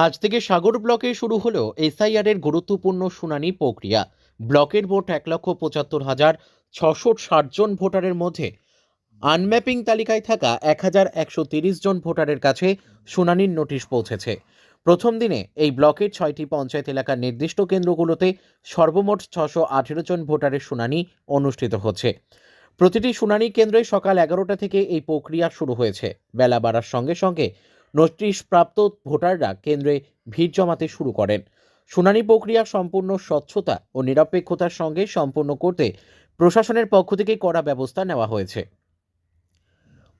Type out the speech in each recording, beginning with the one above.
আজ থেকে সাগর ব্লকে শুরু হলো এসআইআর এর গুরুত্বপূর্ণ শুনানি প্রক্রিয়া। ব্লকের মোট 1,75,660 জন ভোটারের মধ্যে আনম্যাপিং তালিকায় থাকা 1,130 জন ভোটারের কাছে শুনানির নোটিশ পৌঁছেছে। প্রথম দিনে এই ব্লকের 6টি পঞ্চায়েত এলাকার নির্দিষ্ট কেন্দ্রগুলোতে সর্বমোট 618 জন ভোটারের শুনানি অনুষ্ঠিত হচ্ছে। প্রতিটি শুনানি কেন্দ্রে সকাল 11টা থেকে এই প্রক্রিয়া শুরু হয়েছে। বেলা বাড়ার সঙ্গে সঙ্গে নোটিশ প্রাপ্ত ভোটাররা কেন্দ্রে ভিড় জমাতে শুরু করেন। শুনানি প্রক্রিয়া সম্পূর্ণ স্বচ্ছতা ও নিরপেক্ষতার সঙ্গে সম্পন্ন করতে প্রশাসনের পক্ষ থেকে কড়া ব্যবস্থা নেওয়া হয়েছে।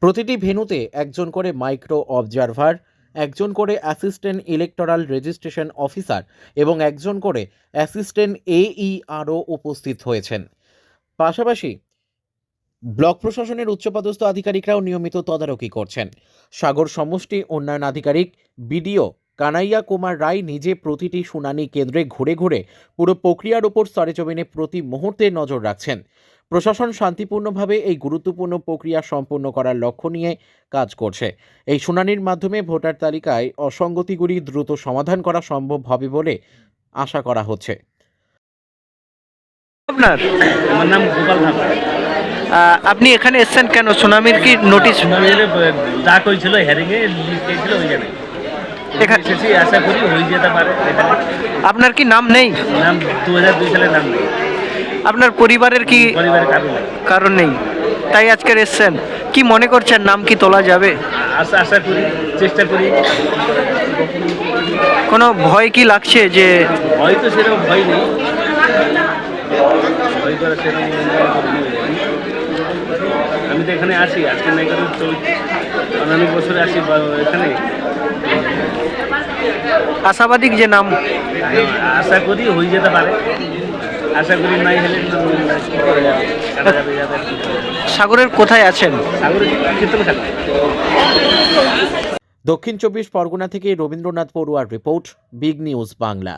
প্রতিটি ভেন্যুতে একজন করে মাইক্রো অবজারভার, একজন করে অ্যাসিস্ট্যান্ট ইলেকটোরাল রেজিস্ট্রেশন অফিসার এবং একজন করে অ্যাসিস্ট্যান্ট AERO উপস্থিত হয়েছেন। পাশাপাশি ব্লক প্রশাসনের উচ্চপদস্থ আধিকারিকরাও নিয়মিত তদারকি করছেন। সাগর সমষ্টি উন্নয়ন আধিকারিক বিডিও কানাইয়া কুমার রায় নিজে প্রতিটি শুনানি কেন্দ্রে ঘুরে ঘুরে পুরো প্রক্রিয়ার উপর সরেজমিনে প্রতি মুহূর্তে নজর রাখছেন। প্রশাসন শান্তিপূর্ণভাবে এই গুরুত্বপূর্ণ প্রক্রিয়া সম্পন্ন করার লক্ষ্য নিয়ে কাজ করছে। এই শুনানির মাধ্যমে ভোটার তালিকায় অসঙ্গতিগুলি দ্রুত সমাধান করা সম্ভব হবে বলে আশা করা হচ্ছে। আপনার আমার নাম গোপাল ধাপা। আপনি এখানে এসেছেন কেন? সুনামির কি নোটিশ? ডাক হয়েছিল, হেয়ারিংয়ে লিখেছিল ওইখানে এখানে এসেছি, আশা করি হয়ে যেতে পারে। এখানে আপনার কি নাম নেই? নাম 2002 সালে নাম নেই, আপনার পরিবারের কি পরিবারের কারণ নেই। কারণ নেই, তাই আজকে এসেছেন? কি মনে করছেন, নাম কি তোলা যাবে? আশা করি, চেষ্টা করি। কোনো ভয় কি লাগছে যে? হয়তো সেরকম ভয় নেই, ভয় করা সেরকম আমি তো এখানে আসি, আজকে নাই করে অনেক বছরে আসি এখানে। আশাবাদী যে নাম? আশা করি হয়ে যেতে পারে, আশা করি নাই হলে কি করে যাবে, কাটা যাবে যাবে। সাগরের কোথায় আছেন? সাগরে কীর্তন খেলা। দক্ষিণ 24 পরগনা থেকে রবীন্দ্রনাথ পড়ুয়ার রিপোর্ট, বিগ নিউজ বাংলা।